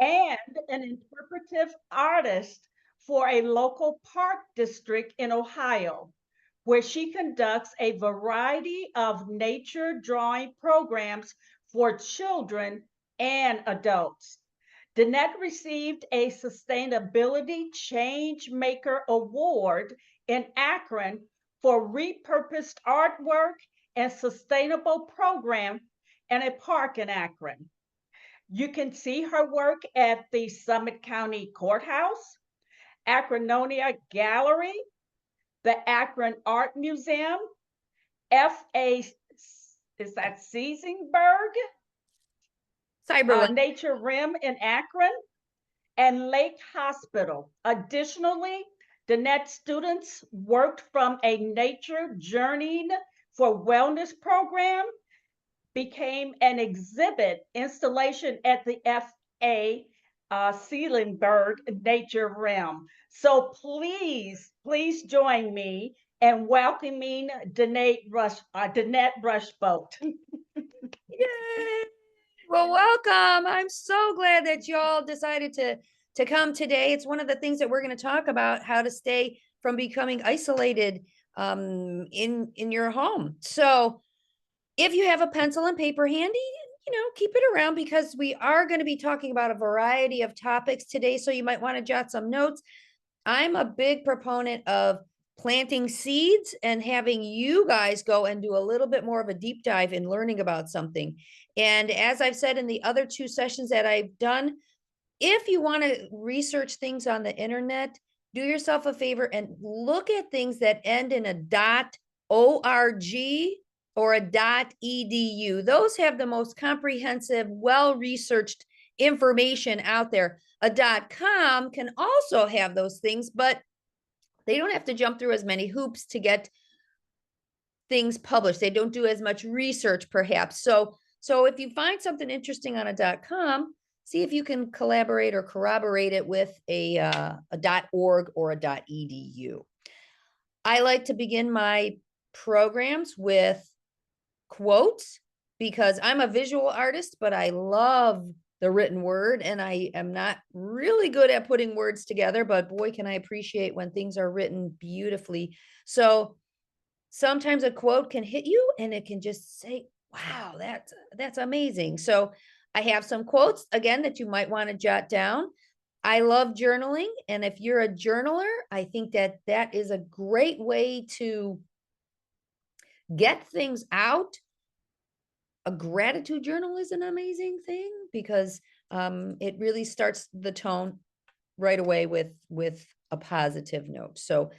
and an interpretive artist for a local park district in Ohio, where she conducts a variety of nature drawing programs for children and adults. Danette received a Sustainability Change Maker Award in Akron for repurposed artwork and sustainable program in a park in Akron. You can see her work at the Summit County Courthouse, Akrononia Gallery, the Akron Art Museum, F.A. is that Seisenberg Cyberland. Nature Rim in Akron, and Lake Hospital. Additionally, Danette students worked from a nature journeying for wellness program, became an exhibit installation at the F.A. Seelenberg Nature Rim. So please join me in welcoming Danette Rushboldt. Yay! Well, welcome. I'm so glad that y'all decided to come today. It's one of the things that we're going to talk about, how to stay from becoming isolated in your home. So if you have a pencil and paper handy, keep it around because we are going to be talking about a variety of topics today. So you might want to jot some notes. I'm a big proponent of planting seeds and having you guys go and do a little bit more of a deep dive in learning about something. And as I've said in the other two sessions that I've done, if you want to research things on the internet, do yourself a favor and look at things that end in a .org or a .edu. Those have the most comprehensive, well-researched information out there. A .com can also have those things, but they don't have to jump through as many hoops to get things published. They don't do as much research, perhaps. So if you find something interesting on a .com, see if you can collaborate or corroborate it with a .org or a .edu. I like to begin my programs with quotes because I'm a visual artist, but I love the written word, and I am not really good at putting words together, but boy, can I appreciate when things are written beautifully. So sometimes a quote can hit you and it can just say, wow, that's amazing. So I have some quotes again that you might want to jot down. I love journaling, and if you're a journaler, I think that is a great way to get things out. A gratitude journal is an amazing thing because it really starts the tone right away with a positive note. So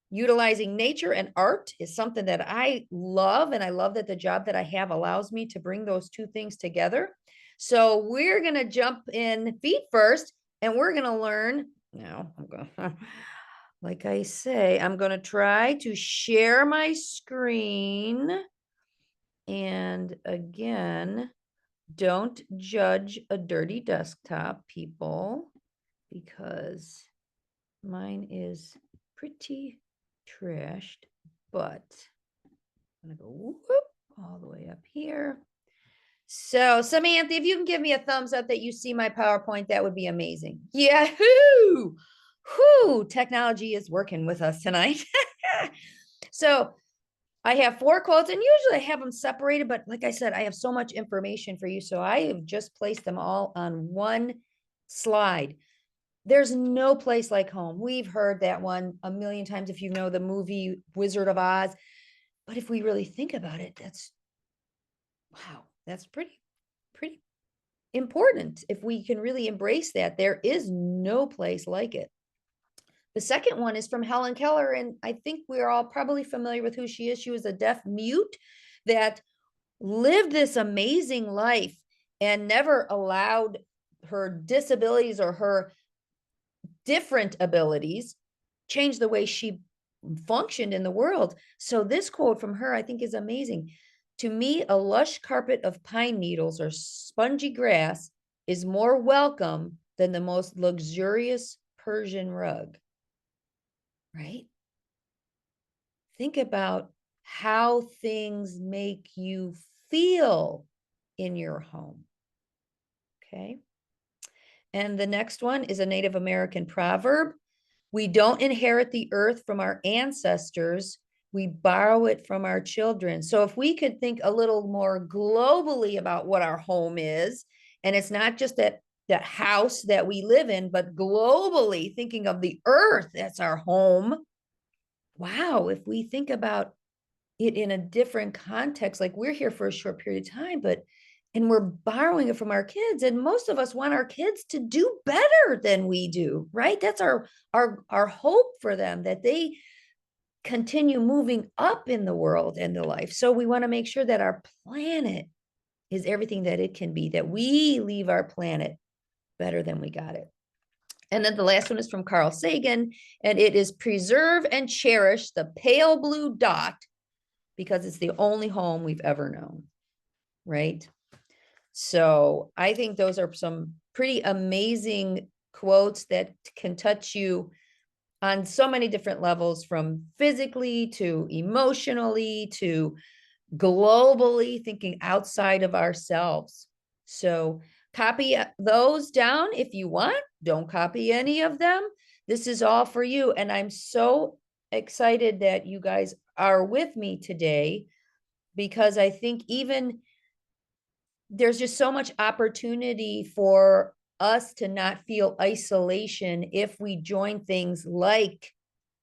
utilizing nature and art is something that I love, and I love that the job that I have allows me to bring those two things together. So we're going to jump in feet first, and we're going to learn. Now, I'm going to, like I say, I'm going to try to share my screen. And again, don't judge a dirty desktop, people, because mine is pretty trashed, but I'm gonna go whoop, all the way up here. So Samantha, if you can give me a thumbs up that you see my PowerPoint, that would be amazing. Yahoo! Whoo, technology is working with us tonight. So I have 4 quotes, and usually I have them separated, but like I said, I have so much information for you. So I have just placed them all on one slide. There's no place like home. We've heard that one a million times if you know the movie Wizard of Oz. But if we really think about it, that's pretty important. If we can really embrace that, there is no place like it. The second one is from Helen Keller, and I think we're all probably familiar with who she is. She was a deaf mute that lived this amazing life and never allowed her disabilities or her different abilities change the way she functioned in the world. So this quote from her, I think, is amazing. To me, a lush carpet of pine needles or spongy grass is more welcome than the most luxurious Persian rug. Right? Think about how things make you feel in your home. Okay. And the next one is a Native American proverb. We don't inherit the earth from our ancestors. We borrow it from our children. So if we could think a little more globally about what our home is, and it's not just that house that we live in, but globally thinking of the earth, that's our home. Wow, if we think about it in a different context, like we're here for a short period of time, and we're borrowing it from our kids, and most of us want our kids to do better than we do, right? That's our hope for them, that they continue moving up in the world and the life. So we want to make sure that our planet is everything that it can be, that we leave our planet better than we got it. And then the last one is from Carl Sagan, and it is preserve and cherish the pale blue dot because it's the only home we've ever known, right? So I think those are some pretty amazing quotes that can touch you on so many different levels, from physically to emotionally to globally, thinking outside of ourselves. So copy those down if you want. Don't copy any of them. This is all for you. And I'm so excited that you guys are with me today, because I think even there's just so much opportunity for us to not feel isolation if we join things like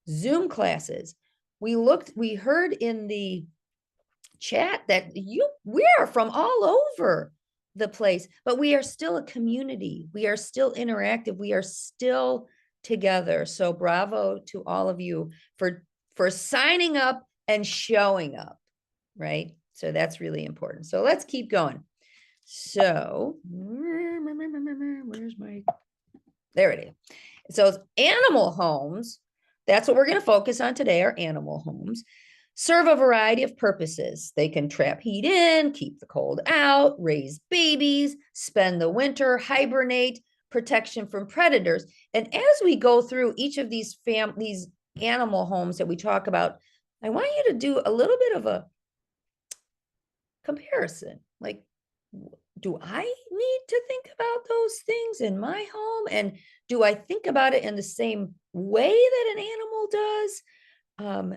Zoom classes. We heard in the chat that we are from all over the place, but we are still a community. We are still interactive. We are still together. So bravo to all of you for signing up and showing up, right? So that's really important. So let's keep going. So where's my, there it is. So animal homes, that's what we're going to focus on today, are animal homes. Serve a variety of purposes. They can trap heat in, keep the cold out, raise babies, spend the winter, hibernate, protection from predators. And as we go through each of these animal homes that we talk about, I want you to do a little bit of a comparison. Like, do I need to think about those things in my home? And do I think about it in the same way that an animal does?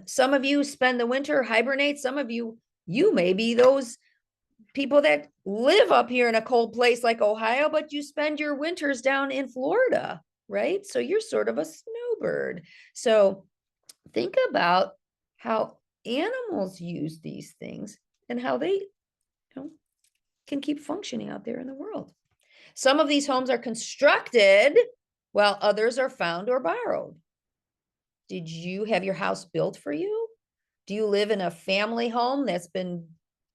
Some of you spend the winter, hibernate. Some of you may be those people that live up here in a cold place like Ohio, but you spend your winters down in Florida, right? So you're sort of a snowbird. So think about how animals use these things and how they can keep functioning out there in the world. Some of these homes are constructed while others are found or borrowed. Did you have your house built for you? Do you live in a family home that's been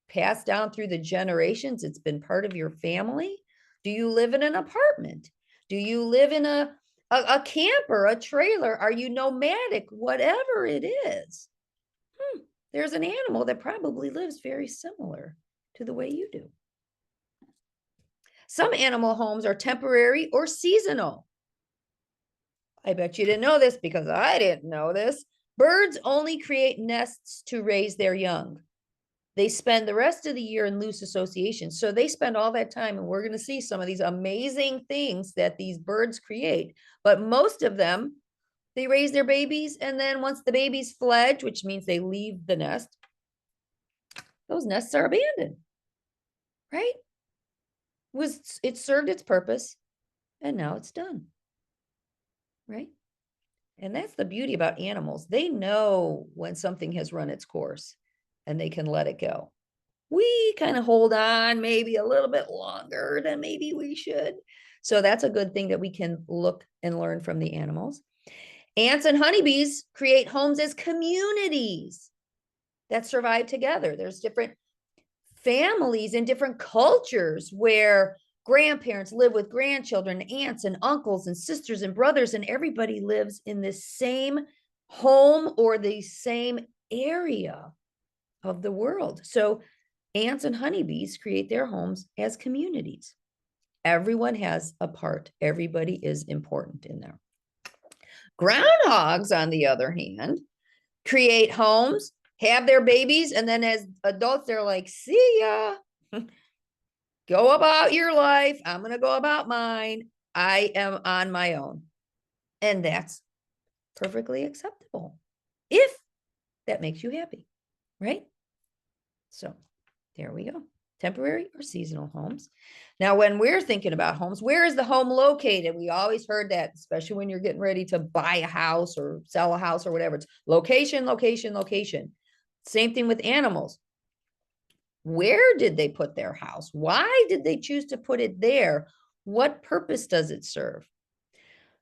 passed down through the generations? It's been part of your family? Do you live in an apartment? Do you live in a camper, a trailer? Are you nomadic? Whatever it is, there's an animal that probably lives very similar to the way you do. Some animal homes are temporary or seasonal. I bet you didn't know this, because I didn't know this. Birds only create nests to raise their young. They spend the rest of the year in loose association. So they spend all that time, and we're going to see some of these amazing things that these birds create. But most of them, they raise their babies, and then once the babies fledge, which means they leave the nest, those nests are abandoned, right? It served its purpose, and now it's done, right? And that's the beauty about animals. They know when something has run its course and they can let it go. We kind of hold on maybe a little bit longer than maybe we should. So that's a good thing that we can look and learn from the animals. Ants and honeybees create homes as communities that survive together. There's different families in different cultures where grandparents live with grandchildren, aunts and uncles and sisters and brothers, and everybody lives in the same home or the same area of the world. So ants and honeybees create their homes as communities. Everyone has a part. Everybody is important in there. Groundhogs, on the other hand, create homes, have their babies, and then as adults, they're like, see ya. Go about your life. I'm going to go about mine. I am on my own. And that's perfectly acceptable if that makes you happy, right? So there we go. Temporary or seasonal homes. Now, when we're thinking about homes, where is the home located? We always heard that, especially when you're getting ready to buy a house or sell a house or whatever. It's location, location, location. Same thing with animals. Where did they put their house? Why did they choose to put it there? What purpose does it serve?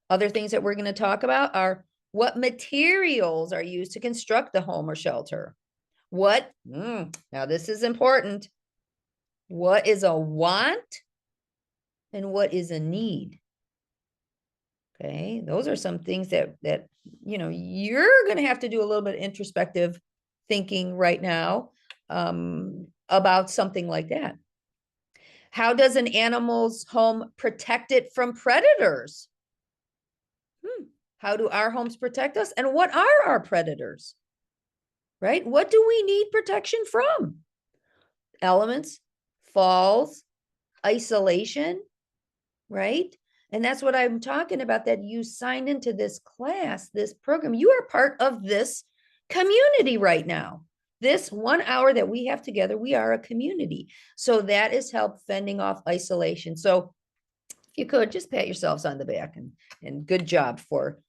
Other things that we're going to talk about are what materials are used to construct the home or shelter. Now this is important. What is a want and what is a need? Okay, those are some things that you're going to have to do a little bit of introspective thinking right now about something like that. How does an animal's home protect it from predators? How do our homes protect us? And what are our predators? Right? What do we need protection from? Elements, falls, isolation, right? And that's what I'm talking about, that you signed into this class, this program. You are part of this community right now. This 1 hour that we have together, we are a community. So that is help fending off isolation. So if you could just pat yourselves on the back and good job for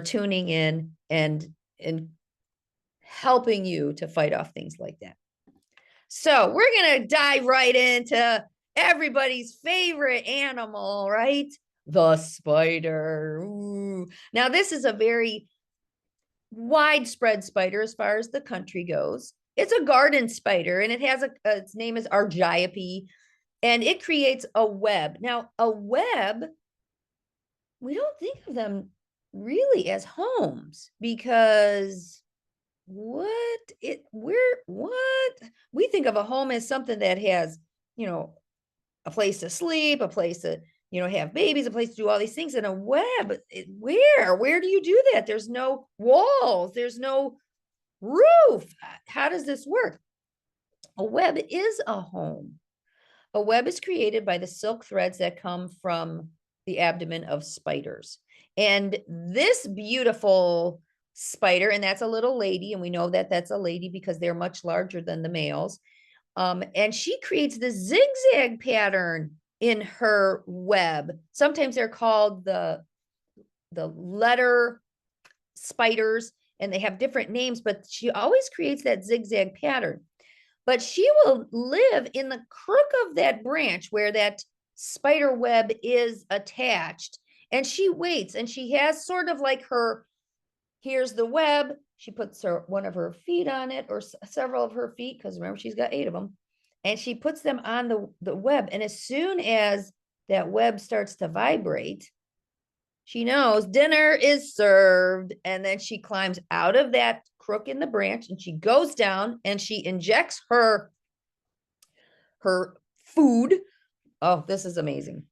tuning in and helping you to fight off things like that. So we're going to dive right into everybody's favorite animal, right? The spider. Ooh. Now, this is a very widespread spider as far as the country goes. It's a garden spider, and it has its name is Argiope, and it creates a web. Now, a web, we don't think of them really as homes because we think of a home as something that has, a place to sleep, a place to, have babies, a place to do all these things. In a web, where do you do that? There's no walls, there's no roof. How does this work? A web is a home. A web is created by the silk threads that come from the abdomen of spiders. And this beautiful spider, and that's a little lady, and we know that that's a lady because they're much larger than the males. And she creates this zigzag pattern in her web. Sometimes they're called the letter spiders, and they have different names, but she always creates that zigzag pattern. But she will live in the crook of that branch where that spider web is attached. And she waits, and she has sort of like here's the web. She puts one of her feet on it, or several of her feet, because remember, she's got 8 of them. And she puts them on the web. And as soon as that web starts to vibrate, she knows dinner is served. And then she climbs out of that crook in the branch, and she goes down and she injects her food. Oh, this is amazing.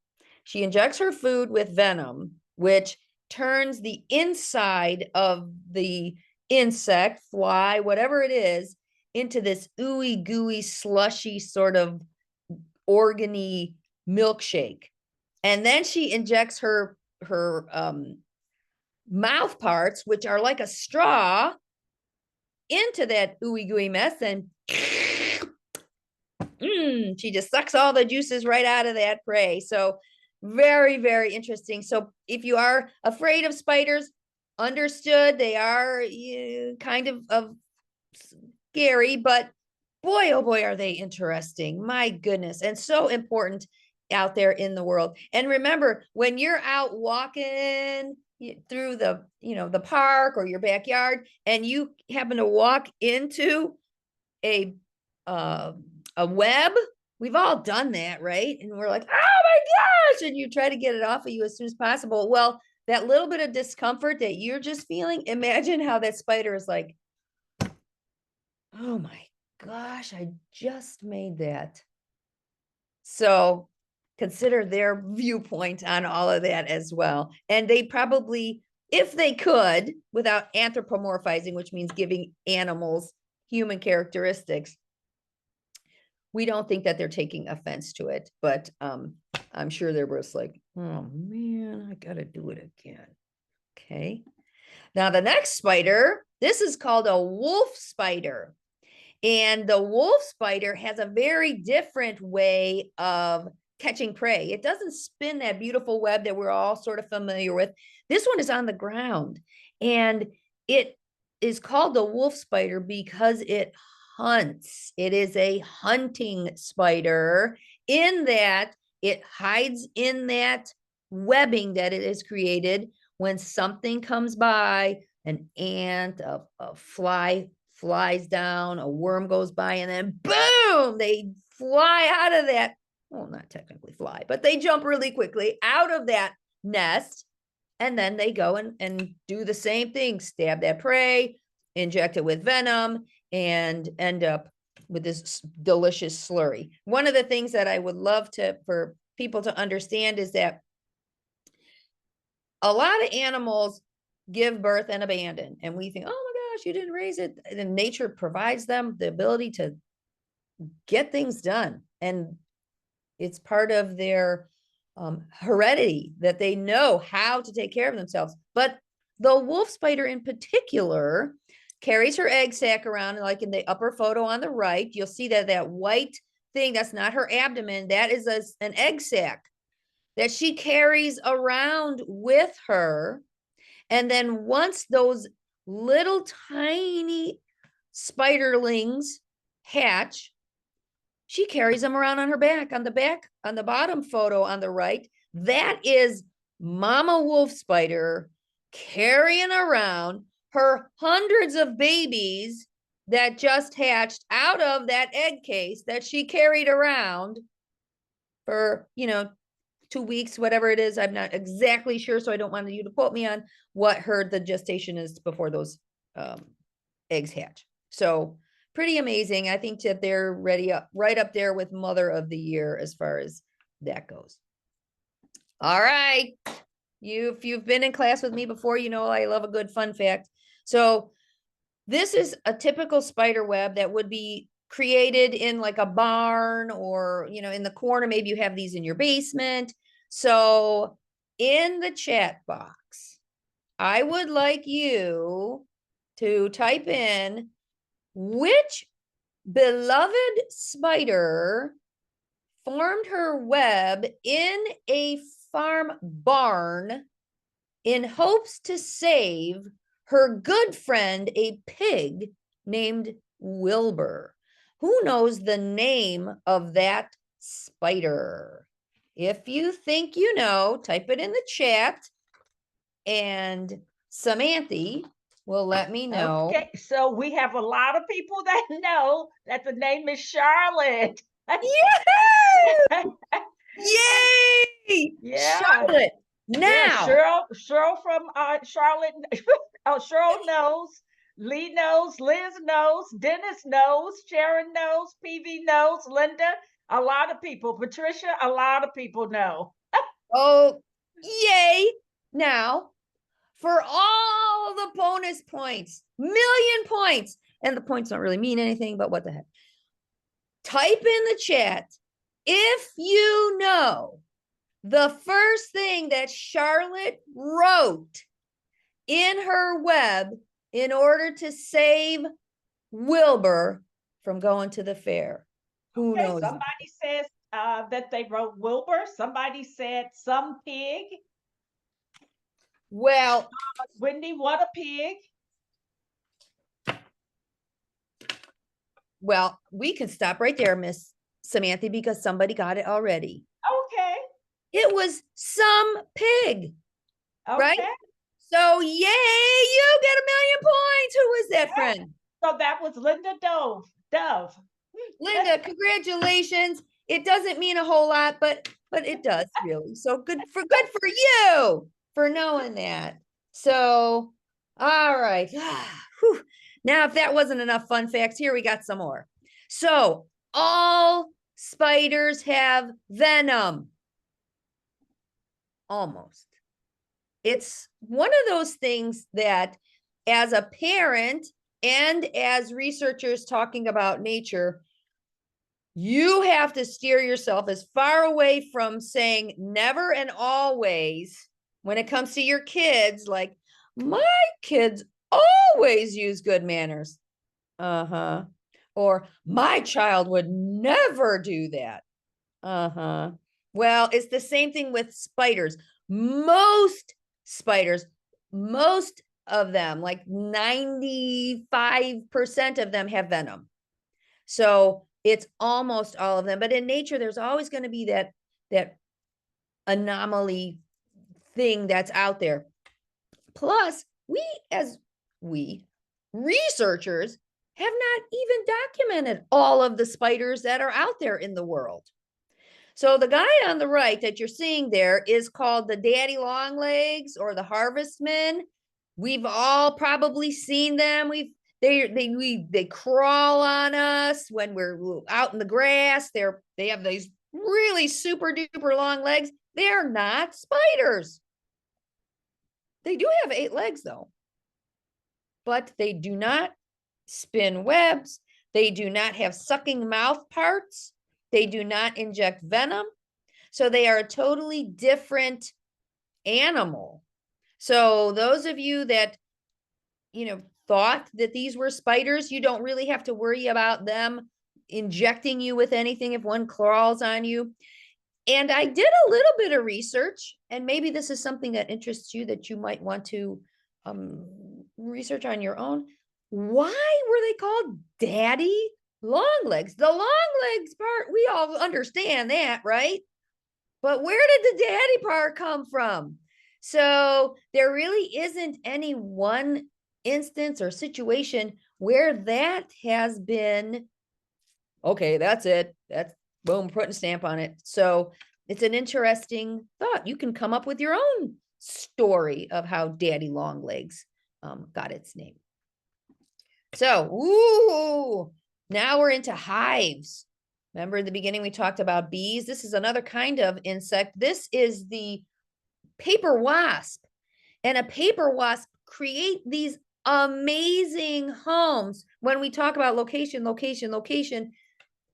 She injects her food with venom, which turns the inside of the insect, fly, whatever it is, into this ooey gooey, slushy sort of organy milkshake. And then she injects her mouth parts, which are like a straw, into that ooey gooey mess, and she just sucks all the juices right out of that prey. So very, very interesting. So if you are afraid of spiders, understood, they are kind of scary, but boy, oh boy, are they interesting. My goodness. And so important out there in the world. And remember, when you're out walking through the park or your backyard, and you happen to walk into a web, we've all done that, right? And we're like, oh my gosh, and you try to get it off of you as soon as possible. Well, that little bit of discomfort that you're just feeling, imagine how that spider is like, oh my gosh, I just made that. So consider their viewpoint on all of that as well. And they probably, if they could, without anthropomorphizing, which means giving animals human characteristics, we don't think that they're taking offense to it, but I'm sure there was like, Oh man, I gotta do it again. Okay. Now the next spider, this is called a wolf spider. And the wolf spider has a very different way of catching prey. It doesn't spin that beautiful web that we're all sort of familiar with. This one is on the ground, and it is called the wolf spider because it hunts. It is a hunting spider in that it hides in that webbing that it has created. When something comes by, an ant, a fly flies down, a worm goes by, and then boom, they fly out of that. Well, not technically fly, but they jump really quickly out of that nest. And then they go and do the same thing, stab that prey, inject it with venom, and end up with this delicious slurry. One of the things that I would love for people to understand is that a lot of animals give birth and abandon, and we think, oh my gosh, you didn't raise it. And nature provides them the ability to get things done, and it's part of their heredity that they know how to take care of themselves. But the wolf spider in particular carries her egg sac around, like in the upper photo on the right. You'll see that white thing, that's not her abdomen, that is an egg sac that she carries around with her. And then once those little tiny spiderlings hatch, she carries them around on her back. On the bottom photo on the right, that is Mama Wolf Spider carrying around her hundreds of babies that just hatched out of that egg case that she carried around for, 2 weeks, whatever it is. I'm not exactly sure, so I don't want you to quote me on what the gestation is before those eggs hatch. So pretty amazing. I think that they're right up there with Mother of the Year as far as that goes. All right. If you've been in class with me before, you know I love a good fun fact. So this is a typical spider web that would be created in like a barn or, in the corner. Maybe you have these in your basement. So in the chat box, I would like you to type in which beloved spider formed her web in a farm barn in hopes to save her good friend, a pig named Wilbur. Who knows the name of that spider? If you think you know, type it in the chat, and Samantha will let me know. Okay, so we have a lot of people that know that the name is Charlotte. Yay! Yeah. Charlotte. Now, yeah, Cheryl from Charlotte. Cheryl knows. Lee knows. Liz knows. Dennis knows. Sharon knows. PV knows. Linda. A lot of people. Patricia. A lot of people know. oh, yay! Now, for all the bonus points, million points, and the points don't really mean anything, but what the heck? Type in the chat if you know the first thing that Charlotte wrote in her web in order to save Wilbur from going to the fair. Who knows? Somebody says that they wrote Wilbur. Somebody said some pig. Well, Wendy, what a pig. Well, we can stop right there, Miss Samantha, because somebody got it already. Okay. It was some pig, right? Okay. So yay, you get 1,000,000 points. Who is that friend? So that was Linda Dove. Linda, congratulations. It doesn't mean a whole lot, but it does really. So good for you for knowing that. So, all right. Whew. Now, if that wasn't enough fun facts, here we got some more. So all spiders have venom. Almost. It's one of those things that as a parent and as researchers talking about nature, You have to steer yourself as far away from saying never and always when it comes to your kids, like, my kids always use good manners. Uh-huh. Or my child would never do that. Uh-huh. Well, it's the same thing with spiders. Most spiders, most of them, like 95% of them have venom. So it's almost all of them. But in nature, there's always going to be that anomaly thing that's out there. Plus, we researchers have not even documented all of the spiders that are out there in the world. So the guy on the right that you're seeing there is called the daddy long legs or the harvestmen. We've all probably seen them. They crawl on us when we're out in the grass. They have these really super duper long legs. They're not spiders. They do have 8 legs though, but they do not spin webs. They do not have sucking mouth parts. They do not inject venom. So they are a totally different animal. So those of you that, thought that these were spiders, you don't really have to worry about them injecting you with anything if one crawls on you. And I did a little bit of research, and maybe this is something that interests you that you might want to research on your own. Why were they called daddy long legs? The long legs part, we all understand that, right? But where did the daddy part come from? So there really isn't any one instance or situation where that has been, okay, that's it. That's boom, putting a stamp on it. So it's an interesting thought. You can come up with your own story of how daddy long legs got its name. So, now we're into hives. Remember in the beginning, we talked about bees. This is another kind of insect. This is the paper wasp. And a paper wasp create these amazing homes. When we talk about location,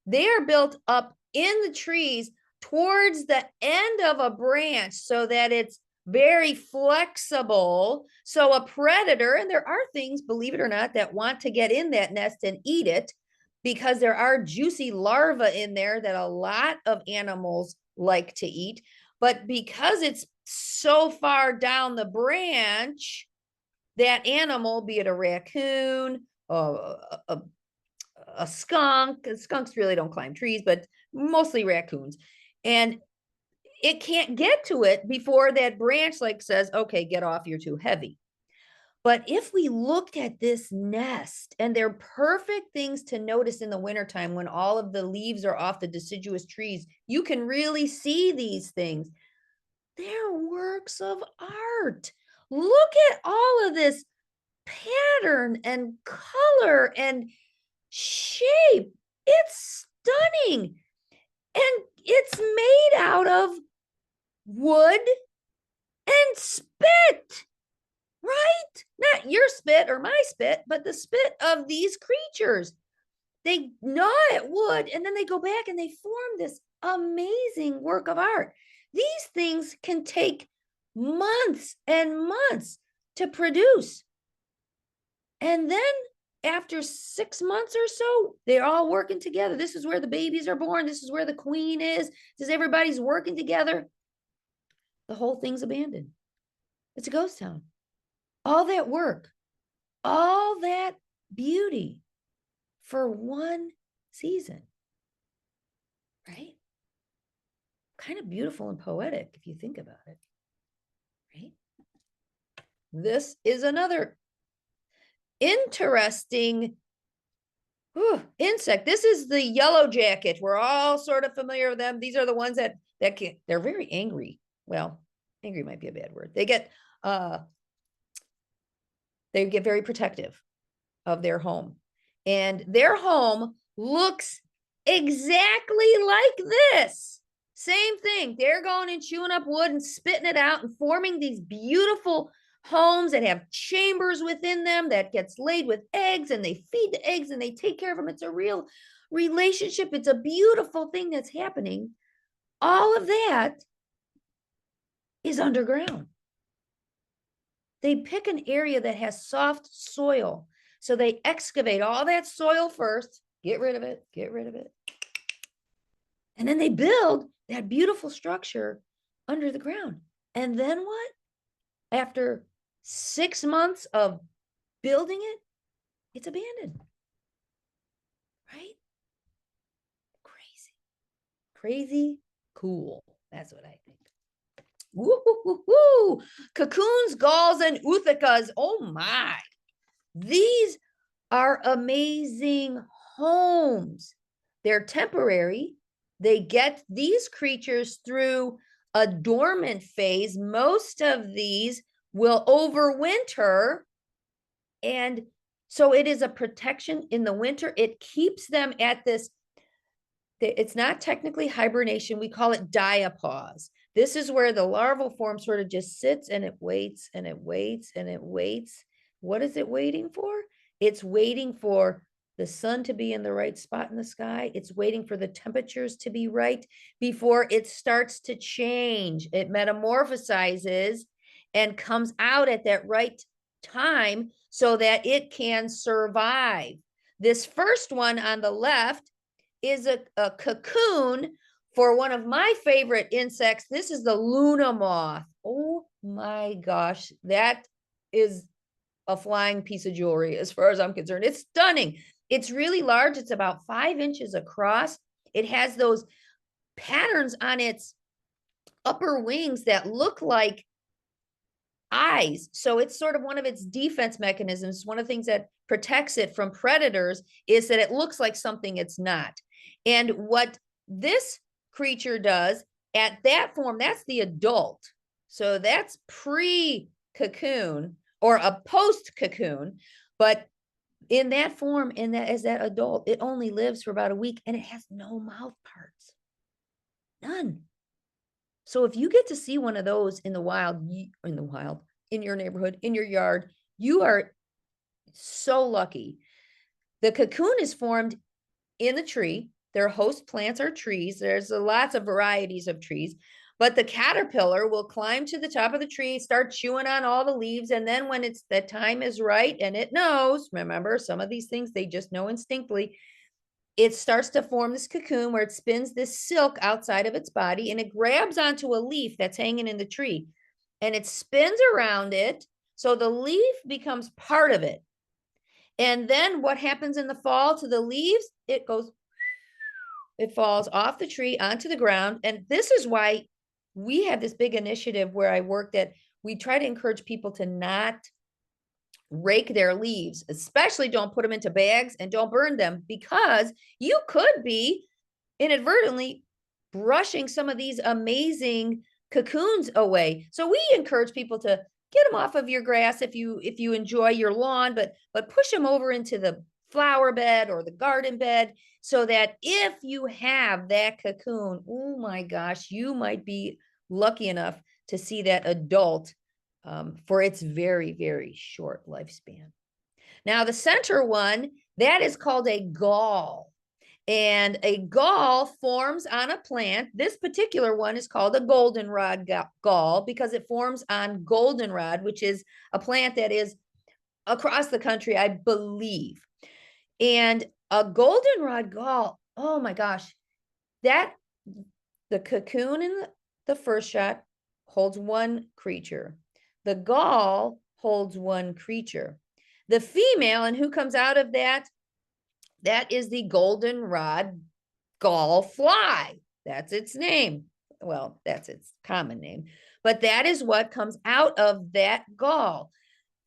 they are built up in the trees towards the end of a branch so that it's very flexible. So a predator, and there are things, believe it or not, that want to get in that nest and eat it, because there are juicy larvae in there that a lot of animals like to eat. But because it's so far down the branch, that animal, be it a raccoon, a skunk, skunks really don't climb trees, but mostly raccoons, and it can't get to it before that branch says, okay, get off, you're too heavy. But if we looked at this nest, and they're perfect things to notice in the wintertime when all of the leaves are off the deciduous trees, you can really see these things. They're works of art. Look at all of this pattern and color and shape. It's stunning. And it's made out of wood and spit. Right? Not your spit or my spit, but the spit of these creatures. They gnaw at wood and then they go back and they form this amazing work of art. These things can take months and months to produce. And then after 6 months or so, they're all working together. This is where the babies are born. This is where the queen is. This is everybody's working together. The whole thing's abandoned. It's a ghost town. All that work, all that beauty for one season, right? Kind of beautiful and poetic if you think about it, right? This is another interesting insect. This is the yellow jacket. We're all sort of familiar with them. These are the ones that they're very angry. Well, angry might be a bad word. They get very protective of their home. And their home looks exactly like this. Same thing. They're going and chewing up wood and spitting it out and forming these beautiful homes that have chambers within them that gets laid with eggs, and they feed the eggs and they take care of them. It's a real relationship. It's a beautiful thing that's happening. All of that is underground. They pick an area that has soft soil. So they excavate all that soil first, get rid of it, get rid of it. And then they build that beautiful structure under the ground. And then what? After 6 months of building it, it's abandoned. Right? Crazy. Crazy cool. That's what I think. Woo-hoo-hoo-hoo. Cocoons, galls, and uthicas. Oh my. These are amazing homes. They're temporary. They get these creatures through a dormant phase. Most of these will overwinter. And so it is a protection in the winter. It keeps them at this. It's not technically hibernation. We call it diapause. This is where the larval form sort of just sits and it waits and it waits and it waits. What is it waiting for? It's waiting for the sun to be in the right spot in the sky. It's waiting for the temperatures to be right before it starts to change. It metamorphosizes and comes out at that right time so that it can survive. This first one on the left is a cocoon for one of my favorite insects. This is the Luna moth. Oh my gosh, that is a flying piece of jewelry as far as I'm concerned. It's stunning. It's really large. It's about 5 inches across. It has those patterns on its upper wings that look like eyes. So it's sort of one of its defense mechanisms. One of the things that protects it from predators is that it looks like something it's not. And what this creature does at that form, that's the adult. So that's pre-cocoon or a post-cocoon. But in that form, as that adult, it only lives for about a week and it has no mouth parts. None. So if you get to see one of those in the wild, in your neighborhood, in your yard, you are so lucky. The cocoon is formed in the tree. Their host plants are trees. There's lots of varieties of trees, but the caterpillar will climb to the top of the tree, start chewing on all the leaves. And then when the time is right and it knows, remember, some of these things, they just know instinctively, it starts to form this cocoon where it spins this silk outside of its body and it grabs onto a leaf that's hanging in the tree and it spins around it. So the leaf becomes part of it. And then what happens in the fall to the leaves? It falls off the tree onto the ground. And this is why we have this big initiative where I work that we try to encourage people to not rake their leaves, especially don't put them into bags and don't burn them, because you could be inadvertently brushing some of these amazing cocoons away. So we encourage people to get them off of your grass if you enjoy your lawn, but push them over into the flower bed or the garden bed so that if you have that cocoon, oh my gosh, you might be lucky enough to see that adult for its very, very short lifespan. Now, the center one, that is called a gall. And a gall forms on a plant. This particular one is called a goldenrod gall because it forms on goldenrod, which is a plant that is across the country, I believe. And a goldenrod gall, oh my gosh, the cocoon in the first shot holds one creature. The gall holds one creature. The female, and who comes out of that? That is the goldenrod gall fly. That's its name. Well, that's its common name. But that is what comes out of that gall.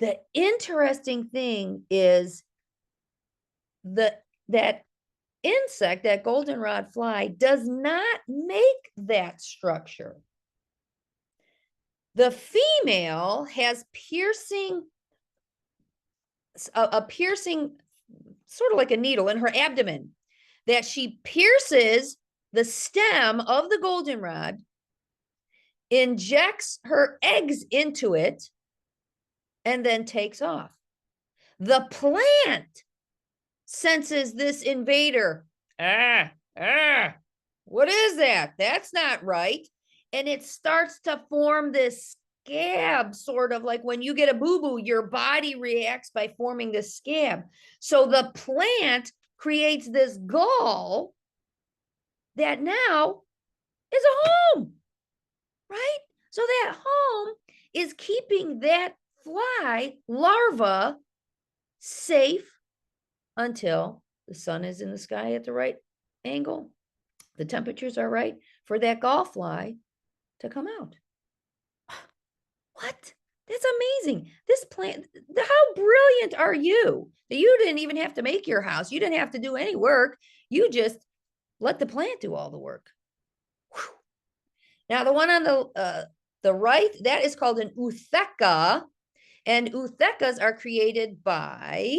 The interesting thing is that insect, that goldenrod fly, does not make that structure. The female has a piercing, sort of like a needle in her abdomen, that she pierces the stem of the goldenrod, injects her eggs into it, and then takes off. The plant senses this invader what is that? That's not right. And it starts to form this scab, sort of like when you get a boo-boo, your body reacts by forming this scab. So the plant creates this gall that now is a home, right? So that home is keeping that fly larva safe until the sun is in the sky at the right angle, the temperatures are right for that gall fly to come out. What? That's amazing. This plant, how brilliant are you that you didn't even have to make your house? You didn't have to do any work. You just let the plant do all the work. Whew. Now, the one on the right, that is called an ootheca. And oothecas are created by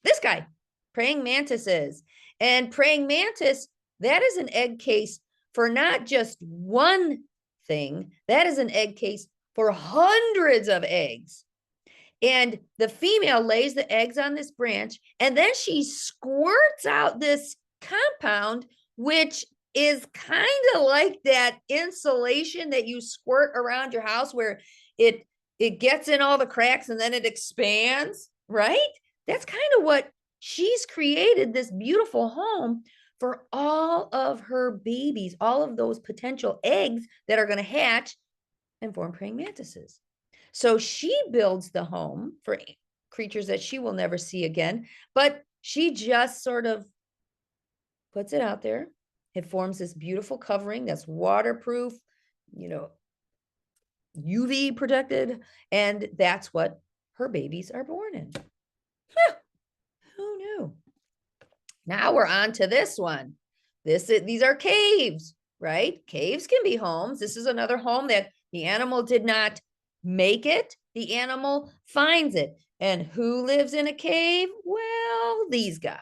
this guy, praying mantises. And praying mantis, that is an egg case for not just one thing, that is an egg case for hundreds of eggs. And the female lays the eggs on this branch, and then she squirts out this compound, which is kind of like that insulation that you squirt around your house where it gets in all the cracks and then it expands, right? That's kind of what she's created, this beautiful home for all of her babies, all of those potential eggs that are going to hatch and form praying mantises. So she builds the home for creatures that she will never see again, but she just sort of puts it out there. It forms this beautiful covering that's waterproof, UV protected, and that's what her babies are born in. Huh, who knew? Now we're on to this one. These are caves, right? Caves can be homes. This is another home that the animal did not make it. The animal finds it. And who lives in a cave? Well, these guys.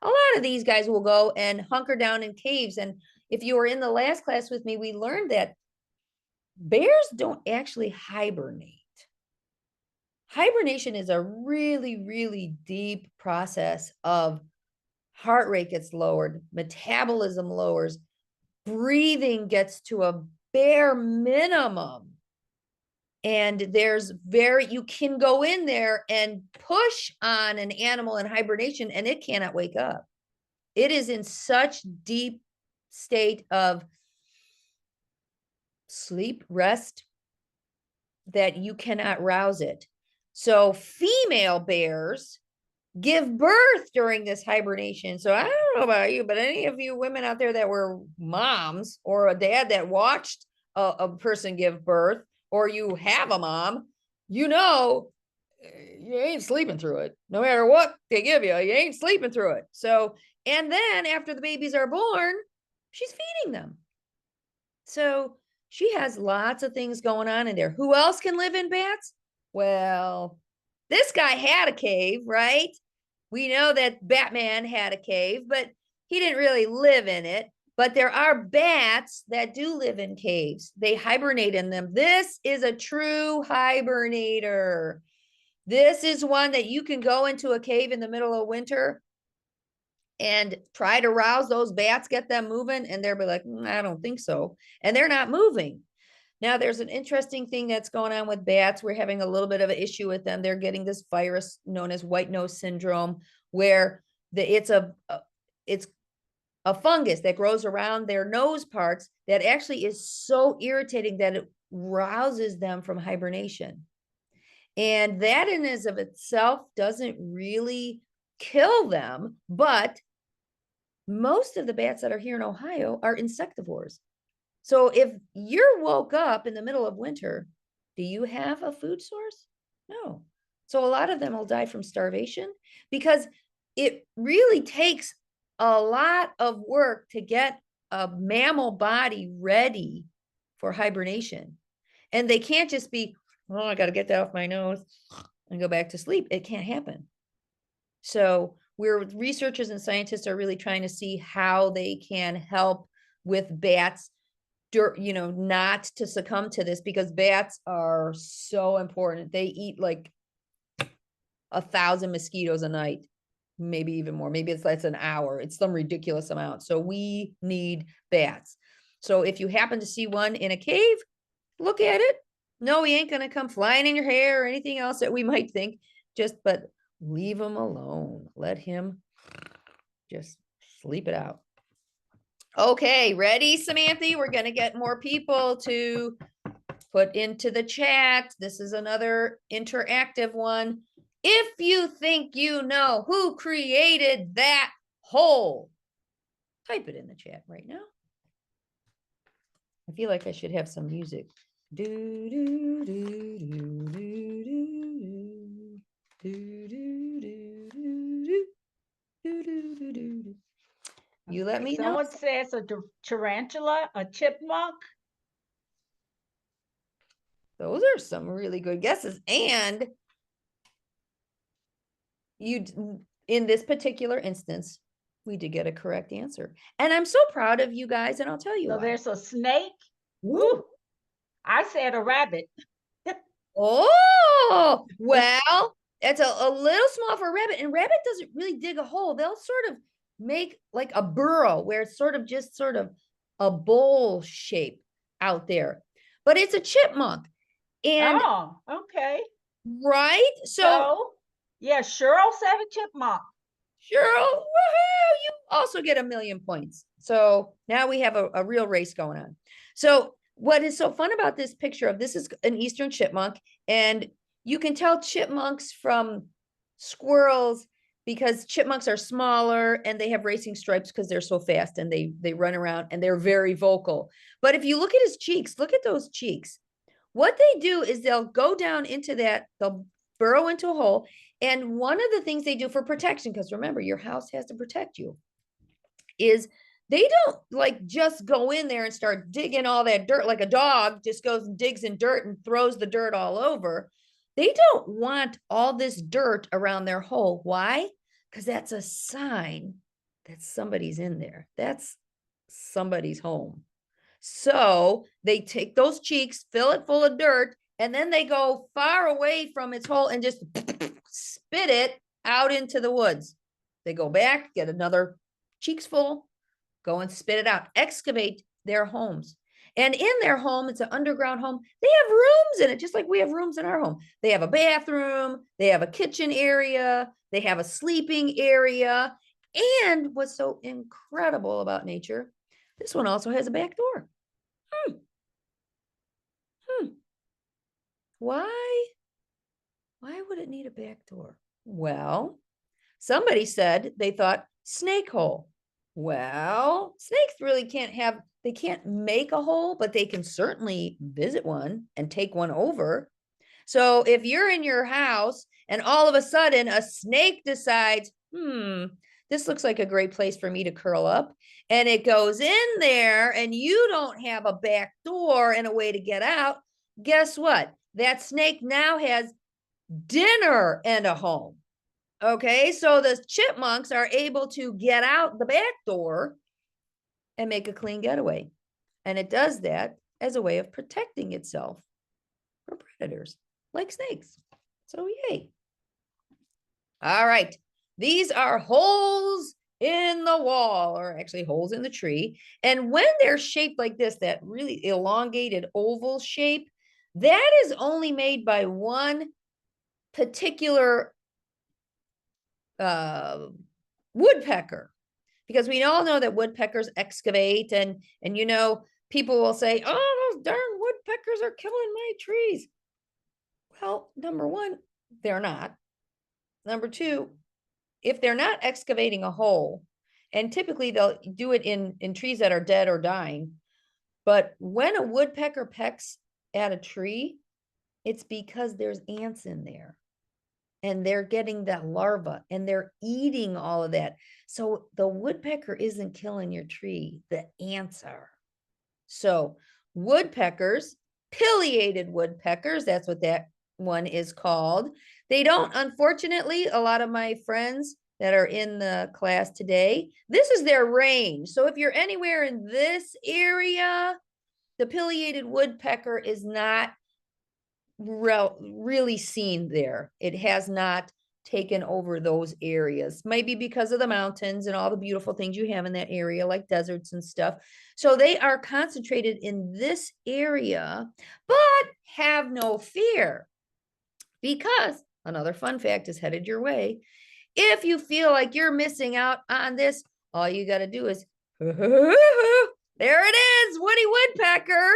A lot of these guys will go and hunker down in caves. And if you were in the last class with me, we learned that bears don't actually hibernate. Hibernation is a really, really deep process of heart rate gets lowered, metabolism lowers, breathing gets to a bare minimum. And you can go in there and push on an animal in hibernation and it cannot wake up. It is in such deep state of sleep, rest, that you cannot rouse it. So female bears give birth during this hibernation. So I don't know about you, but any of you women out there that were moms or a dad that watched a person give birth, or you have a mom, you ain't sleeping through it. No matter what they give you, you ain't sleeping through it. So, and then after the babies are born, she's feeding them. So she has lots of things going on in there. Who else can live in bats? Well, this guy had a cave, right? We know that Batman had a cave, but he didn't really live in it. But there are bats that do live in caves. They hibernate in them. This is a true hibernator. This is one that you can go into a cave in the middle of winter and try to rouse those bats, get them moving, and they'll be like, I don't think so. And they're not moving. Now, there's an interesting thing that's going on with bats. We're having a little bit of an issue with them. They're getting this virus known as white nose syndrome, where it's a fungus that grows around their nose parts that actually is so irritating that it rouses them from hibernation. And that in and of itself doesn't really kill them, but most of the bats that are here in Ohio are insectivores. So if you're woke up in the middle of winter, do you have a food source? No. So a lot of them will die from starvation because it really takes a lot of work to get a mammal body ready for hibernation. And they can't just be, oh, I got to get that off my nose and go back to sleep. It can't happen. So researchers and scientists are really trying to see how they can help with bats, not to succumb to this, because bats are so important. They eat like 1,000 mosquitoes a night. maybe even more. Maybe that's an hour. It's some ridiculous amount. So we need bats. So if you happen to see one in a cave, look at it. No, he ain't going to come flying in your hair or anything else that we might think. But leave him alone. Let him just sleep it out. Okay, ready, Samantha? We're going to get more people to put into the chat. This is another interactive one. If you think you know who created that hole, type it in the chat right now. I feel like I should have some music. Do, do, do, do, do, do, do, do, do, do, do, do, do, do. You let me know. Someone says a tarantula, a chipmunk. Those are some really good guesses. And you, in this particular instance, we did get a correct answer. And I'm so proud of you guys, and I'll tell you So why. there's a snake. Ooh. I said a rabbit. Oh, well, it's a little small for a rabbit, and rabbit doesn't really dig a hole. They'll sort of make like a burrow where it's sort of a bowl shape out there. But it's a chipmunk. And oh, okay. right? So yeah, Cheryl said a chipmunk. Cheryl, woohoo, you also get 1,000,000 points. So now we have a real race going on. So what is so fun about this picture of this is an eastern chipmunk, and you can tell chipmunks from squirrels because chipmunks are smaller and they have racing stripes because they're so fast and they run around and they're very vocal. But if you look at his cheeks, look at those cheeks. What they do is they'll go down into that, they'll burrow into a hole. And one of the things they do for protection, because remember, your house has to protect you, is they don't like just go in there and start digging all that dirt like a dog just goes and digs in dirt and throws the dirt all over. They don't want all this dirt around their hole. Why? Because that's a sign that somebody's in there. That's somebody's home. So they take those cheeks, fill it full of dirt, and then they go far away from its hole and just spit it out into the woods. They go back, get another cheeks full, go and spit it out, excavate their homes. And in their home, it's an underground home. They have rooms in it, just like we have rooms in our home. They have a bathroom, they have a kitchen area, they have a sleeping area. And what's so incredible about nature, this one also has a back door. Why would it need a back door? Well, somebody said they thought snake hole. Well, snakes really they can't make a hole, but they can certainly visit one and take one over. So if you're in your house and all of a sudden a snake decides, this looks like a great place for me to curl up, and it goes in there and you don't have a back door and a way to get out, guess what? That snake now has dinner and a home. Okay, so the chipmunks are able to get out the back door and make a clean getaway. And it does that as a way of protecting itself from predators like snakes. So yay. All right, these are holes in the wall, or actually holes in the tree. And when they're shaped like this, that really elongated oval shape, that is only made by one particular woodpecker, because we all know that woodpeckers excavate, and you know, people will say, oh, those darn woodpeckers are killing my trees. Well, number one, they're not. Number two, if they're not excavating a hole, and typically they'll do it in trees that are dead or dying, but when a woodpecker pecks at a tree, it's because there's ants in there. And they're getting that larva and they're eating all of that. So the woodpecker isn't killing your tree, the ants are. So woodpeckers, pileated woodpeckers, that's what that one is called. They don't, unfortunately, a lot of my friends that are in the class today, this is their range. So if you're anywhere in this area, the pileated woodpecker is not really seen there. It has not taken over those areas, maybe because of the mountains and all the beautiful things you have in that area, like deserts and stuff. So they are concentrated in this area, but have no fear, because another fun fact is headed your way. If you feel like you're missing out on this, all you got to do is, there it is, Woody Woodpecker,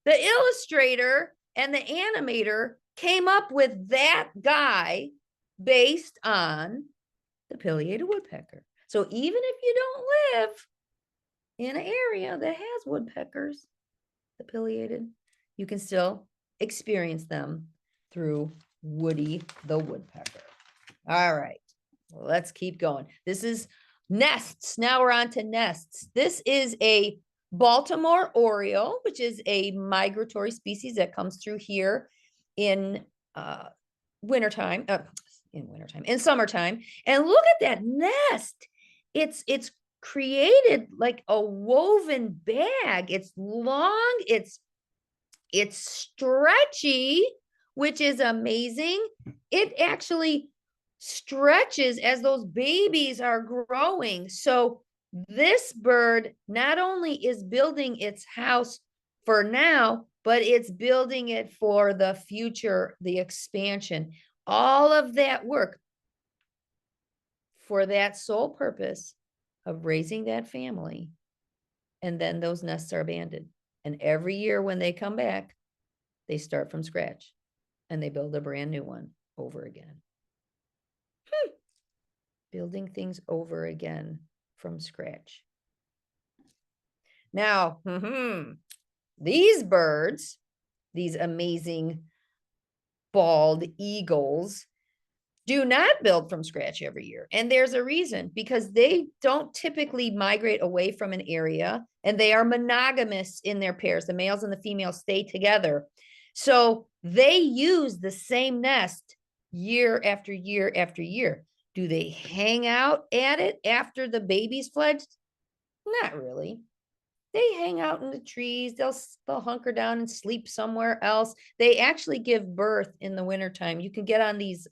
the illustrator and the animator came up with that guy based on the pileated woodpecker. So even if you don't live in an area that has woodpeckers, the pileated, you can still experience them through Woody the Woodpecker. All right, let's keep going. This is nests. Now we're on to nests. This is a Baltimore oriole, which is a migratory species that comes through here in wintertime, in summertime. And look at that nest. It's created like a woven bag. It's long, it's stretchy, which is amazing. It actually stretches as those babies are growing. So this bird not only is building its house for now, but it's building it for the future, the expansion, all of that work for that sole purpose of raising that family. And then those nests are abandoned. And every year when they come back, they start from scratch and they build a brand new one over again. Building things over again from scratch. Now, these birds, these amazing bald eagles, do not build from scratch every year. And there's a reason, because they don't typically migrate away from an area, and they are monogamous in their pairs. The males and the females stay together. So they use the same nest year after year after year. Do they hang out at it after the baby's fledged? Not really. They hang out in the trees. They'll hunker down and sleep somewhere else. They actually give birth in the wintertime. You can get on these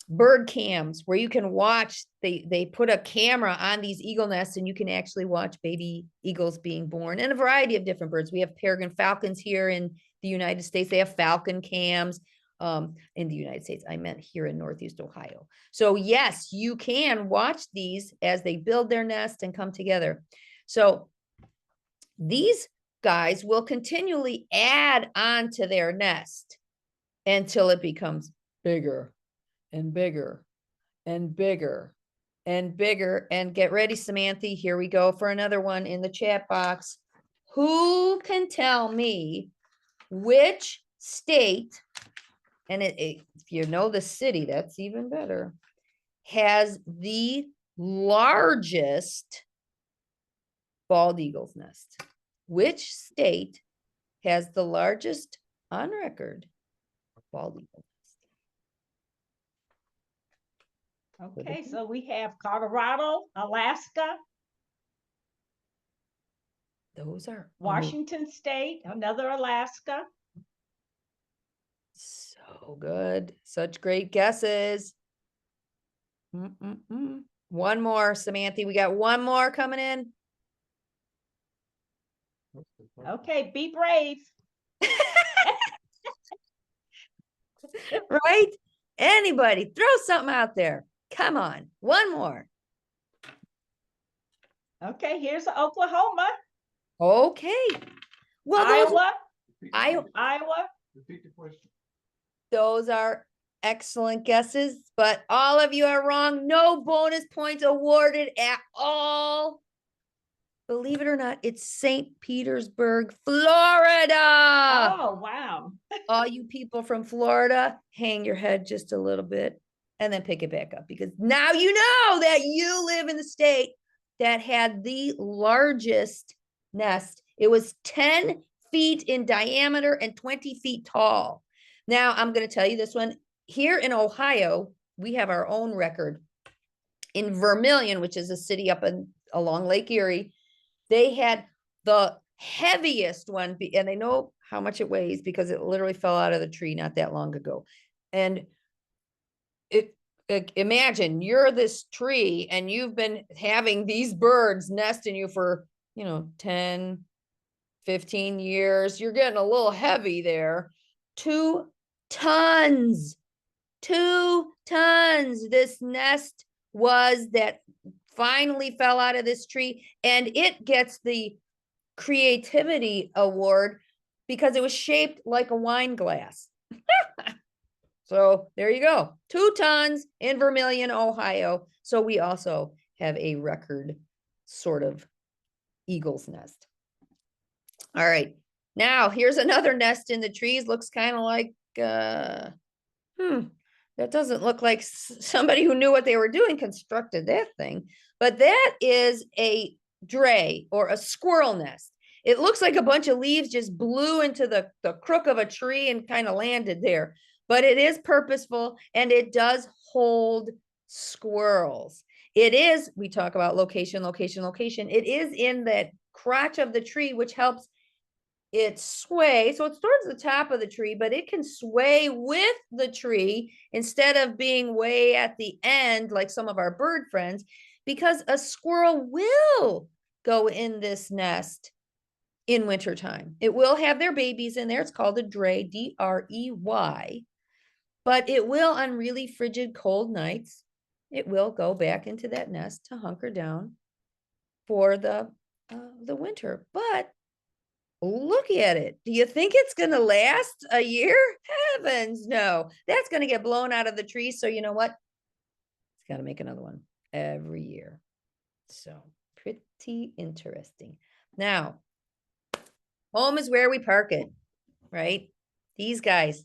bird cams where you can watch, they put a camera on these eagle nests and you can actually watch baby eagles being born, and a variety of different birds. We have peregrine falcons here in the United States. They have falcon cams in the United States. I meant here in Northeast Ohio. So yes, you can watch these as they build their nest and come together. So these guys will continually add on to their nest until it becomes bigger and bigger and bigger and bigger. And get ready, Samantha. Here we go for another one in the chat box. Who can tell me which state, and if you know the city, that's even better, has the largest bald eagle's nest? Which state has the largest on record bald eagle nest? Okay, so we have Colorado, Alaska, Those are Washington State, another Alaska. so good. Such great guesses. One more, Samantha. We got one more coming in. Okay, be brave. Right? Anybody, throw something out there. Come on, one more. Okay, here's Oklahoma. Okay. Well, Iowa. Repeat the question. those are excellent guesses, but all of you are wrong. No bonus points awarded at all. Believe it or not, it's St. Petersburg, Florida. Oh, wow. All you people from Florida, hang your head just a little bit and then pick it back up, because now you know that you live in the state that had the largest nest. It was 10 feet in diameter and 20 feet tall. Now I'm going to tell you this one. Here in Ohio, we have our own record. In Vermilion, which is a city up along Lake Erie, they had the heaviest one, and they know how much it weighs because it literally fell out of the tree not that long ago. And imagine you're this tree and you've been having these birds nest in you for, 10, 15 years. You're getting a little heavy there. 2 tons, 2 tons. This nest was that finally fell out of this tree, and it gets the creativity award because it was shaped like a wine glass. So there you go. 2 tons in Vermilion, Ohio. So we also have a record sort of eagle's nest. All right. Now here's another nest in the trees. Looks kind of like, that doesn't look like somebody who knew what they were doing constructed that thing. But that is a dray or a squirrel nest. It looks like a bunch of leaves just blew into the crook of a tree and kind of landed there. But it is purposeful, and it does hold squirrels. It is, we talk about location, location, location. It is in that crotch of the tree, which helps it sway. So it's towards the top of the tree, but it can sway with the tree instead of being way at the end, like some of our bird friends, because a squirrel will go in this nest in wintertime. It will have their babies in there. It's called a dray, D-R-E-Y. But it will, on really frigid, cold nights, it will go back into that nest to hunker down for the winter. But look at it. Do you think it's going to last a year? Heavens, no. That's going to get blown out of the tree. So you know what? It's got to make another one every year. So pretty interesting. Now, home is where we park it, right? These guys,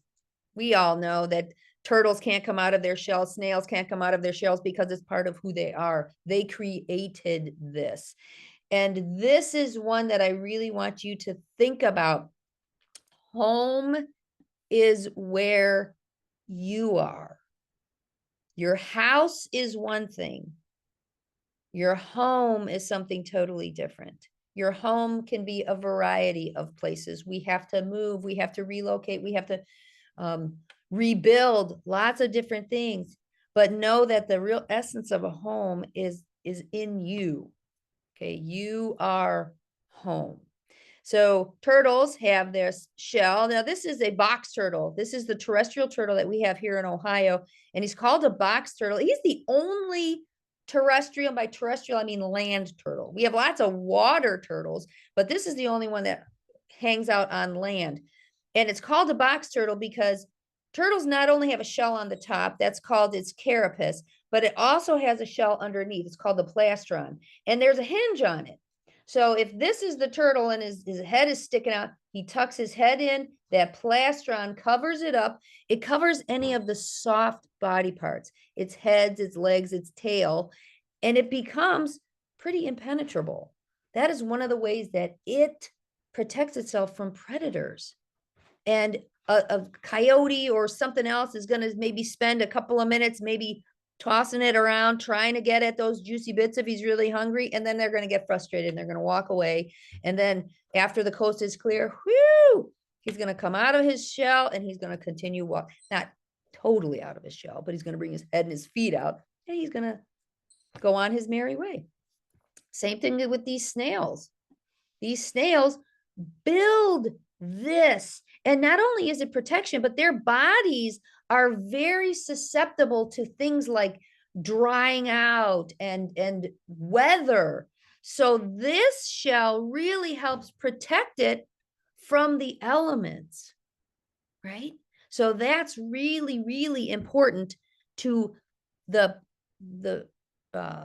we all know that turtles can't come out of their shells, snails can't come out of their shells because it's part of who they are. They created this. And this is one that I really want you to think about. Home is where you are. Your house is one thing. Your home is something totally different. Your home can be a variety of places. We have to move, we have to relocate, we have to rebuild lots of different things, but know that the real essence of a home is in you. Okay, you are home. So turtles have this shell. Now this is a box turtle. This is the terrestrial turtle that we have here in Ohio, and he's called a box turtle. He's the only terrestrial, by terrestrial I mean land turtle. We have lots of water turtles, but this is the only one that hangs out on land. And it's called a box turtle because turtles not only have a shell on the top, that's called its carapace, but it also has a shell underneath. It's called the plastron, and there's a hinge on it. So if this is the turtle and his head is sticking out, he tucks his head in, that plastron covers it up. It covers any of the soft body parts, its heads, its legs, its tail, and it becomes pretty impenetrable. That is one of the ways that it protects itself from predators. And a coyote or something else is going to maybe spend a couple of minutes, maybe tossing it around, trying to get at those juicy bits if he's really hungry. And then they're going to get frustrated and they're going to walk away. And then after the coast is clear, whew, he's going to come out of his shell and he's going to continue walk, not totally out of his shell, but he's going to bring his head and his feet out and he's going to go on his merry way. Same thing with these snails. These snails build this. And not only is it protection, but their bodies are very susceptible to things like drying out and weather. So this shell really helps protect it from the elements, right? So that's really, really important to the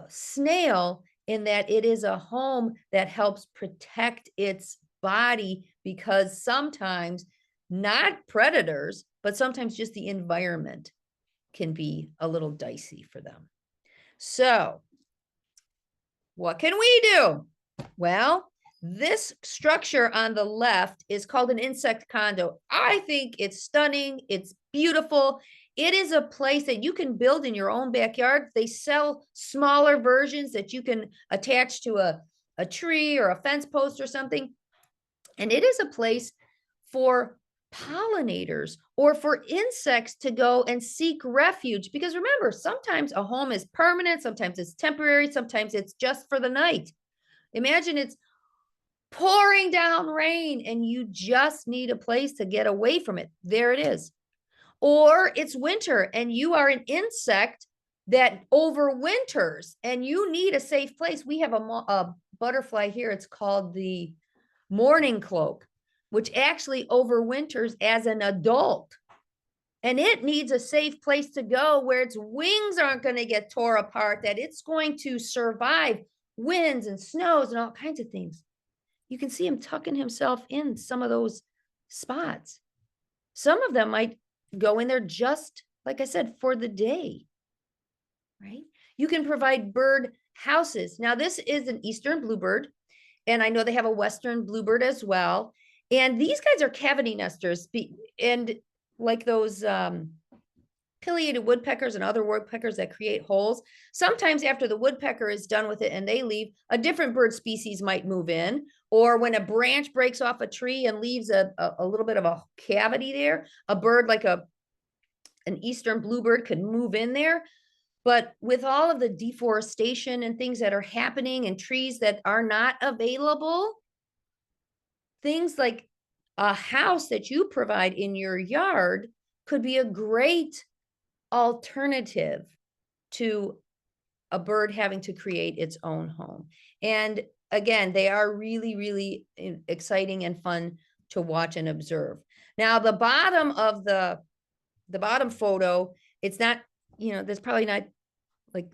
snail, in that it is a home that helps protect its body, because sometimes not predators, but sometimes just the environment can be a little dicey for them. So what can we do? Well, this structure on the left is called an insect condo. I think it's stunning. It's beautiful. It is a place that you can build in your own backyard. They sell smaller versions that you can attach to a tree or a fence post or something. And it is a place for pollinators or for insects to go and seek refuge. Because remember, sometimes a home is permanent, sometimes it's temporary, sometimes it's just for the night. Imagine it's pouring down rain and you just need a place to get away from it. There it is. Or it's winter and you are an insect that overwinters and you need a safe place. We have a butterfly here. It's called the mourning cloak, which actually overwinters as an adult. And it needs a safe place to go where its wings aren't going to get tore apart, that it's going to survive winds and snows and all kinds of things. You can see him tucking himself in some of those spots. Some of them might go in there just, like I said, for the day, right? You can provide bird houses. Now, this is an eastern bluebird, and I know they have a western bluebird as well. And these guys are cavity nesters, and like those pileated woodpeckers and other woodpeckers that create holes. Sometimes after the woodpecker is done with it and they leave, a different bird species might move in. Or when a branch breaks off a tree and leaves a little bit of a cavity there, a bird like an eastern bluebird could move in there. But with all of the deforestation and things that are happening and trees that are not available, things like a house that you provide in your yard could be a great alternative to a bird having to create its own home. And again, they are really, really exciting and fun to watch and observe. Now, the bottom of the bottom photo, it's not, there's probably not like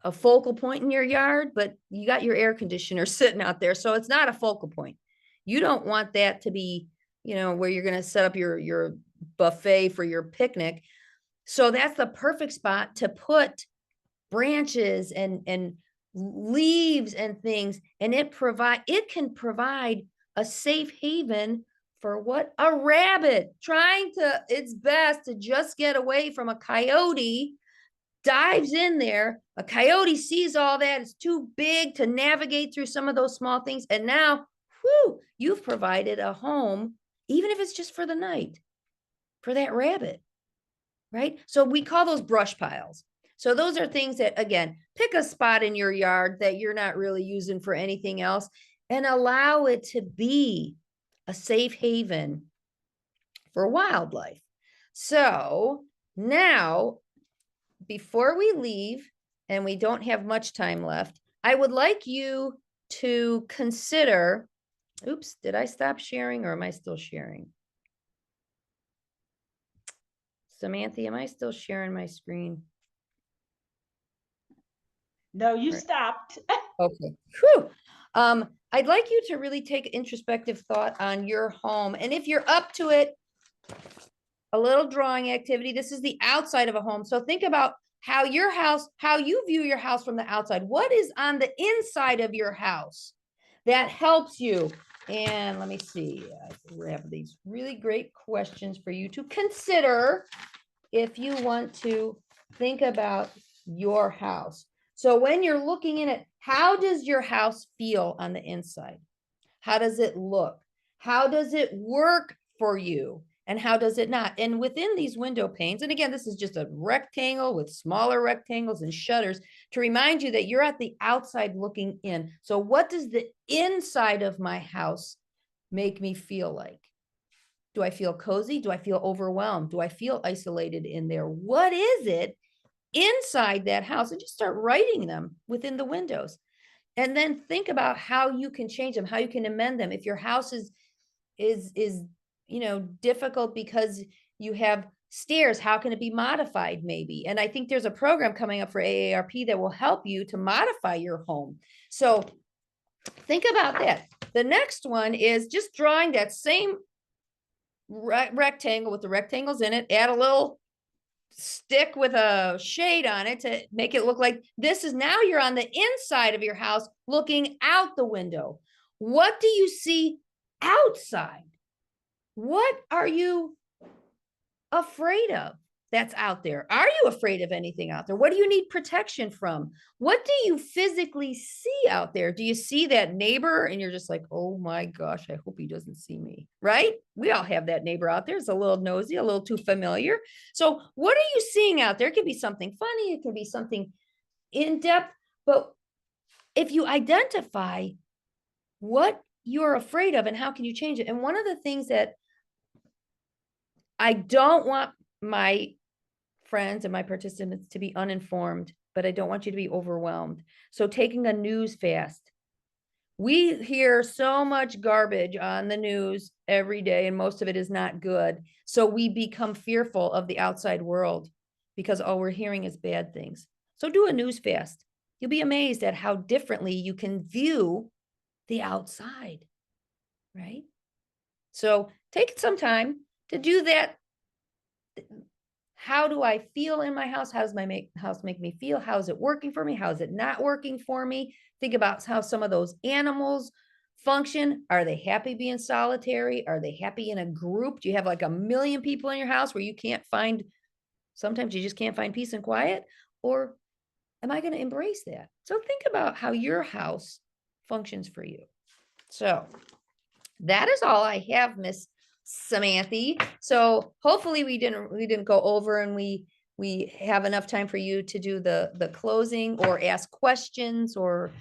a focal point in your yard, but you got your air conditioner sitting out there. So it's not a focal point. You don't want that to be, where you're going to set up your buffet for your picnic. So that's the perfect spot to put branches and leaves and things. And it can provide a safe haven for what? A rabbit trying its best to just get away from a coyote, dives in there. A coyote sees all that. It's too big to navigate through some of those small things. And now, you've provided a home, even if it's just for the night, for that rabbit, right? So we call those brush piles. So those are things that, again, pick a spot in your yard that you're not really using for anything else and allow it to be a safe haven for wildlife. So now, before we leave, and we don't have much time left, I would like you to consider, oops, did I stop sharing or am I still sharing? Samantha, am I still sharing my screen? No, you stopped. Okay. Whew. I'd like you to really take introspective thought on your home. And if you're up to it, a little drawing activity. This is the outside of a home. So think about how your house, how you view your house from the outside. What is on the inside of your house that helps you? And let me see, I have these really great questions for you to consider if you want to think about your house. So when you're looking in it, how does your house feel on the inside? How does it look? How does it work for you? And how does it not? And within these window panes, and again, this is just a rectangle with smaller rectangles and shutters to remind you that you're at the outside looking in. So what does the inside of my house make me feel like? Do I feel cozy? Do I feel overwhelmed? Do I feel isolated in there? What is it inside that house? And just start writing them within the windows. And then think about how you can change them, how you can amend them. If your house is difficult because you have stairs, how can it be modified maybe? And I think there's a program coming up for AARP that will help you to modify your home. So think about that. The next one is just drawing that same rectangle with the rectangles in it, add a little stick with a shade on it to make it look like this is now you're on the inside of your house looking out the window. What do you see outside? What are you afraid of? that's out there? Are you afraid of anything out there? What do you need protection from? What do you physically see out there? Do you see that neighbor and you're just like, oh my gosh, I hope he doesn't see me, right? We all have that neighbor out there. It's a little nosy, a little too familiar. So what are you seeing out there? It could be something funny. It could be something in depth, but if you identify what you're afraid of and how can you change it? And one of the things that I don't want my friends and my participants to be uninformed, but I don't want you to be overwhelmed. So taking a news fast. We hear so much garbage on the news every day, and most of it is not good. So we become fearful of the outside world because all we're hearing is bad things. So do a news fast. You'll be amazed at how differently you can view the outside, right? So take some time to do that. How do I feel in my house? How does my house make me feel? How is it working for me? How is it not working for me? Think about how some of those animals function. Are they happy being solitary? Are they happy in a group? Do you have like a million people in your house where you can't find, sometimes you just can't find peace and quiet? Or am I going to embrace that? So think about how your house functions for you. So that is all I have, Miss Samantha. So hopefully we didn't go over, and we have enough time for you to do the closing or ask questions or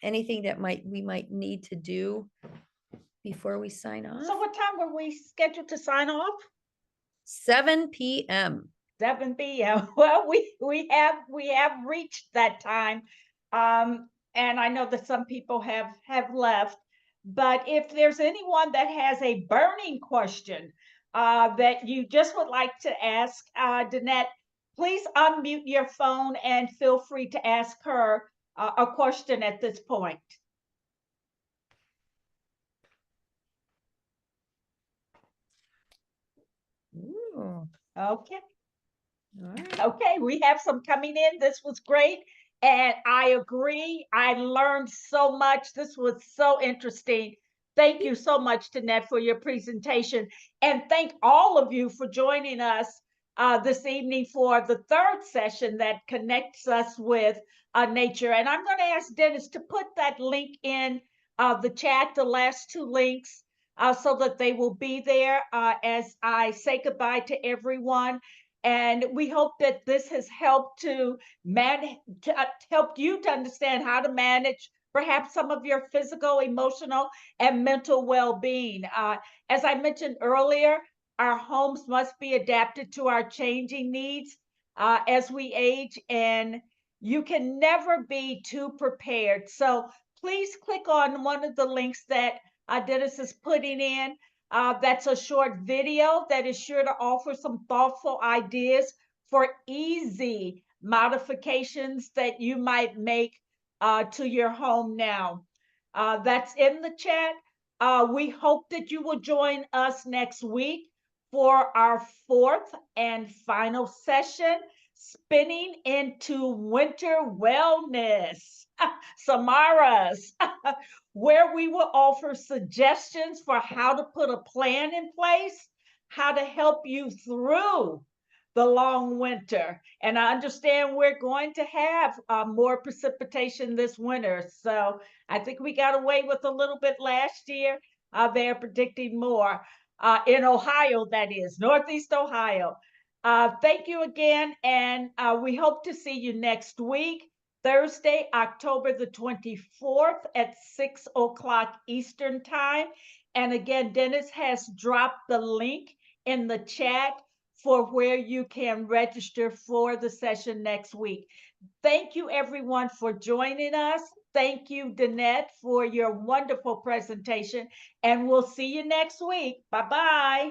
anything that we might need to do before we sign off. So what time were we scheduled to sign off? 7 p.m. 7 p.m. Well, we have reached that time, and I know that some people have left. But if there's anyone that has a burning question that you just would like to ask Danette, please unmute your phone and feel free to ask her a question at this point. Ooh, Okay. all right. Okay, we have some coming in. This was great. And I agree. I learned so much. This was so interesting. Thank you so much, Danette, for your presentation. And thank all of you for joining us this evening for the third session that connects us with nature. And I'm going to ask Dennis to put that link in the chat, the last two links, so that they will be there as I say goodbye to everyone. And we hope that this has helped to help you to understand how to manage perhaps some of your physical, emotional, and mental well-being. As I mentioned earlier, our homes must be adapted to our changing needs as we age, and you can never be too prepared. So please click on one of the links that Dennis is putting in. That's a short video that is sure to offer some thoughtful ideas for easy modifications that you might make to your home now. That's in the chat. We hope that you will join us next week for our fourth and final session, Spinning into Winter Wellness, Samara's, where we will offer suggestions for how to put a plan in place, how to help you through the long winter. And I understand we're going to have more precipitation this winter. So I think we got away with a little bit last year. They're predicting more in Ohio, that is, Northeast Ohio. Thank you again. And we hope to see you next week, Thursday, October the 24th at 6 o'clock Eastern Time. And again, Dennis has dropped the link in the chat for where you can register for the session next week. Thank you, everyone, for joining us. Thank you, Danette, for your wonderful presentation. And we'll see you next week. Bye-bye.